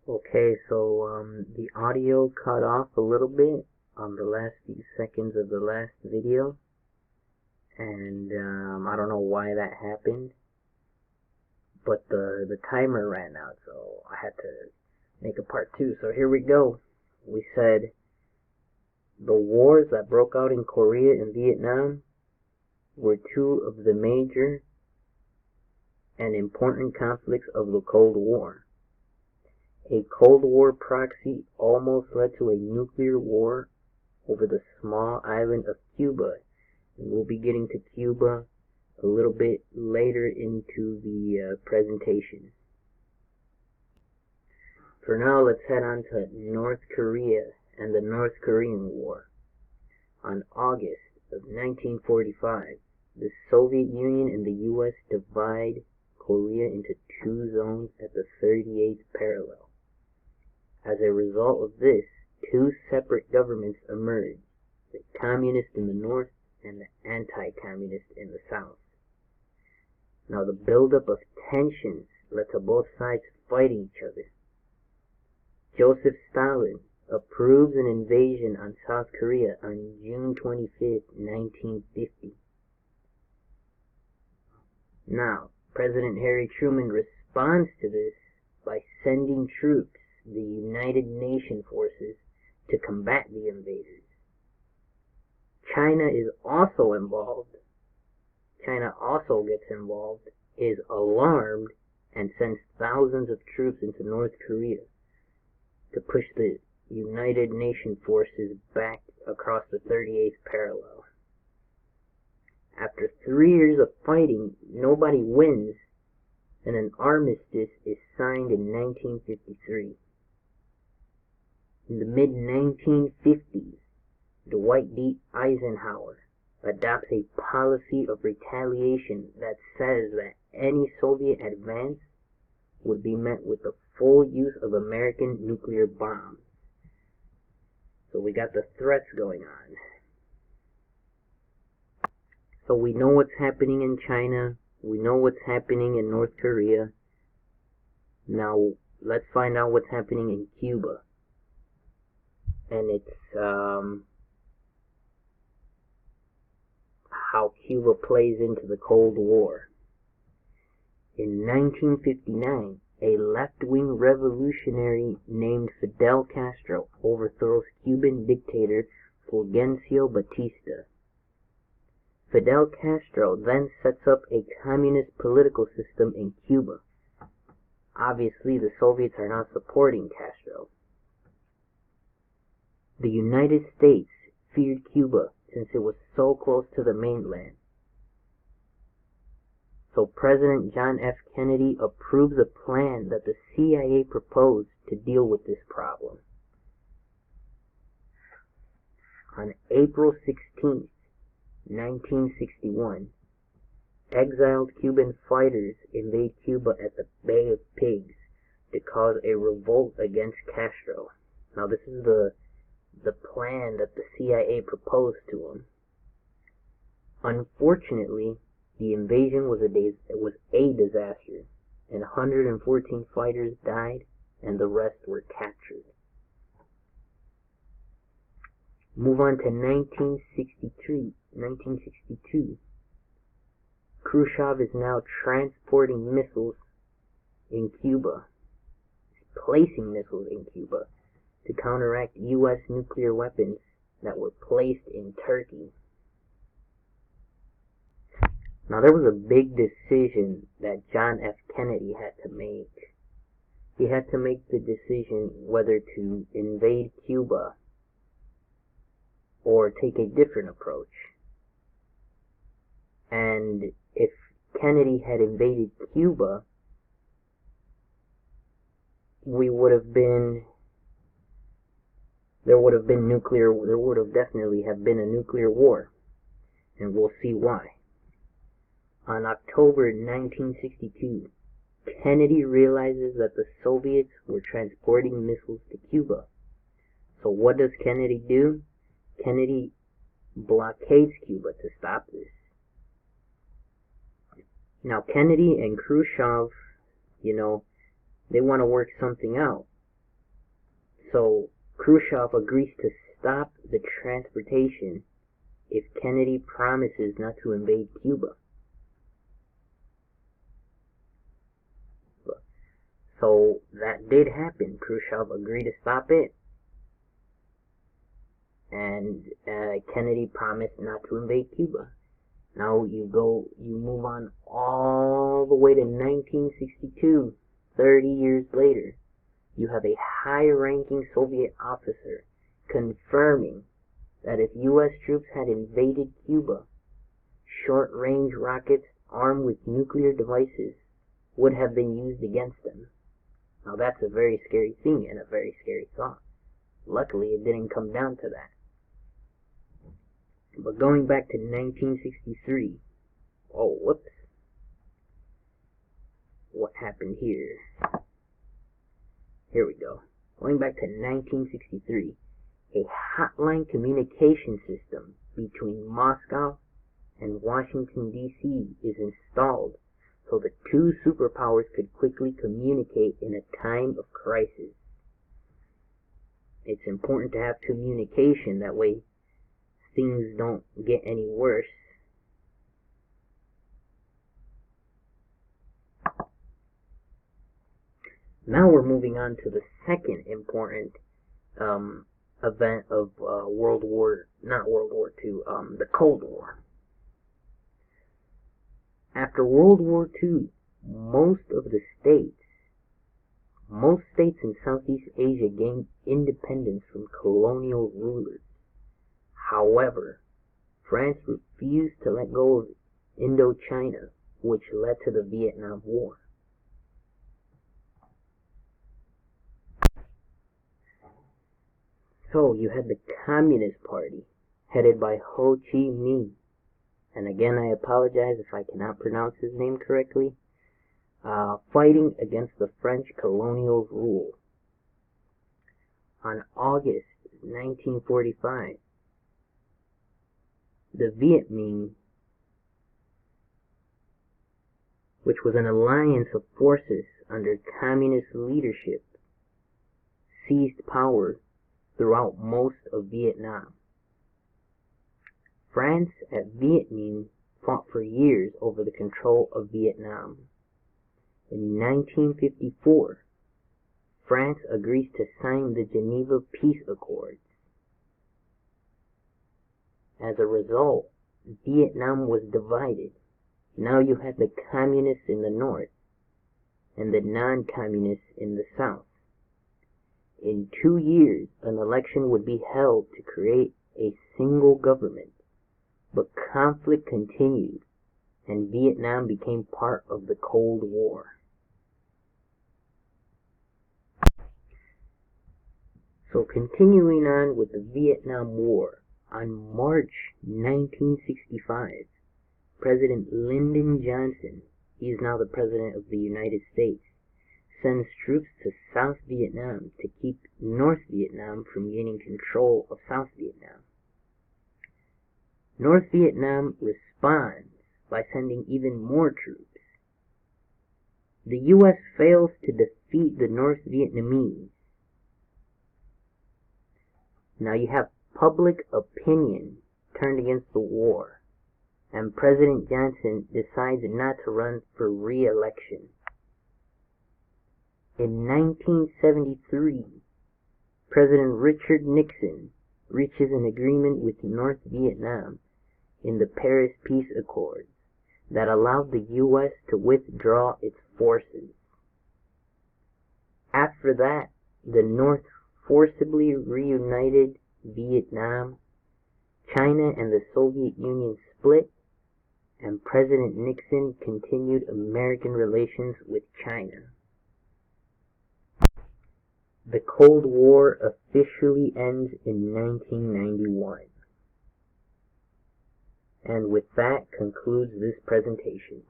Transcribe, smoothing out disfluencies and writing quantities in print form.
Okay, so the audio cut off a little bit on the last few seconds of the last video, and I don't know why that happened, but the timer ran out, so I had to make a part two. So here we go. We said the wars that broke out in Korea and Vietnam were two of the major and important conflicts of the Cold War. A Cold War proxy almost led to a nuclear war over the small island of Cuba, and we'll be getting to Cuba a little bit later into the presentation. For now, let's head on to North Korea and the North Korean War. On August of 1945, the Soviet Union and the U.S. divide Korea into two zones at the 38th parallel. As a result of this, two separate governments emerged, the communist in the north and the anti-communist in the south. Now the buildup of tensions led to both sides fighting each other. Joseph Stalin approves an invasion on South Korea on June 25, 1950. Now, President Harry Truman responds to this by sending troops, the United Nations forces, to combat the invaders. China is also involved. China also gets involved, is alarmed, and sends thousands of troops into North Korea to push the United Nations forces back across the 38th parallel. After 3 years of fighting, nobody wins, and an armistice is signed in 1953. In the mid-1950s, Dwight D. Eisenhower adopts a policy of retaliation that says that any Soviet advance would be met with the full use of American nuclear bombs. So we got the threats going on. So we know what's happening in China. We know what's happening in North Korea. Now let's find out what's happening in Cuba. And it's how Cuba plays into the Cold War. In 1959, a left-wing revolutionary named Fidel Castro overthrows Cuban dictator Fulgencio Batista. Fidel Castro then sets up a communist political system in Cuba. Obviously, the Soviets are not supporting Castro. The United States feared Cuba since it was so close to the mainland. So President John F. Kennedy approves a plan that the CIA proposed to deal with this problem. On April 16, 1961, exiled Cuban fighters invade Cuba at the Bay of Pigs to cause a revolt against Castro. Now this is the plan that the CIA proposed to him. Unfortunately, the invasion was a disaster, and 114 fighters died, and the rest were captured. Move on to 1962. Khrushchev is now transporting missiles in Cuba, placing missiles in Cuba to counteract U.S. nuclear weapons that were placed in Turkey. Now there was a big decision that John F. Kennedy had to make. He had to make the decision whether to invade Cuba or take a different approach. And if Kennedy had invaded Cuba, there would have definitely have been a nuclear war, and we'll see why. On October 1962, Kennedy realizes that the Soviets were transporting missiles to Cuba. So what does Kennedy do? Kennedy blockades Cuba to stop this. Now Kennedy and Khrushchev, they want to work something out. So Khrushchev agrees to stop the transportation if Kennedy promises not to invade Cuba. So that did happen. Khrushchev agreed to stop it, and Kennedy promised not to invade Cuba. Now you move on all the way to 1962, 30 years later. You have a high-ranking Soviet officer confirming that if U.S. troops had invaded Cuba, short-range rockets armed with nuclear devices would have been used against them. Now that's a very scary thing and a very scary thought. Luckily, it didn't come down to that. But going back to 1963, oh, whoops. What happened here? Here we go. Going back to 1963, a hotline communication system between Moscow and Washington, D.C. is installed so the two superpowers could quickly communicate in a time of crisis. It's important to have communication, that way things don't get any worse. Now we're moving on to the second important event of the Cold War. After World War II, most states in Southeast Asia gained independence from colonial rulers. However, France refused to let go of Indochina, which led to the Vietnam War. So you had the Communist Party, headed by Ho Chi Minh. And again, I apologize if I cannot pronounce his name correctly. Fighting against the French colonial rule. On August 1945, the Viet Minh, which was an alliance of forces under communist leadership, seized power throughout most of Vietnam. France at Viet Minh fought for years over the control of Vietnam. In 1954, France agrees to sign the Geneva Peace Accords. As a result, Vietnam was divided. Now you had the communists in the north and the non-communists in the south. In 2 years, an election would be held to create a single government, but conflict continued, and Vietnam became part of the Cold War. So continuing on with the Vietnam War, on March 1965, President Lyndon Johnson, he is now the President of the United States, sends troops to South Vietnam to keep North Vietnam from gaining control of South Vietnam. North Vietnam responds by sending even more troops. The U.S. fails to defeat the North Vietnamese. Now you have public opinion turned against the war, and President Johnson decides not to run for re-election. In 1973, President Richard Nixon reaches an agreement with North Vietnam in the Paris Peace Accords that allowed the U.S. to withdraw its forces. After that, the North forcibly reunited Vietnam, China and the Soviet Union split, and President Nixon continued American relations with China. The Cold War officially ends in 1991. And with that concludes this presentation.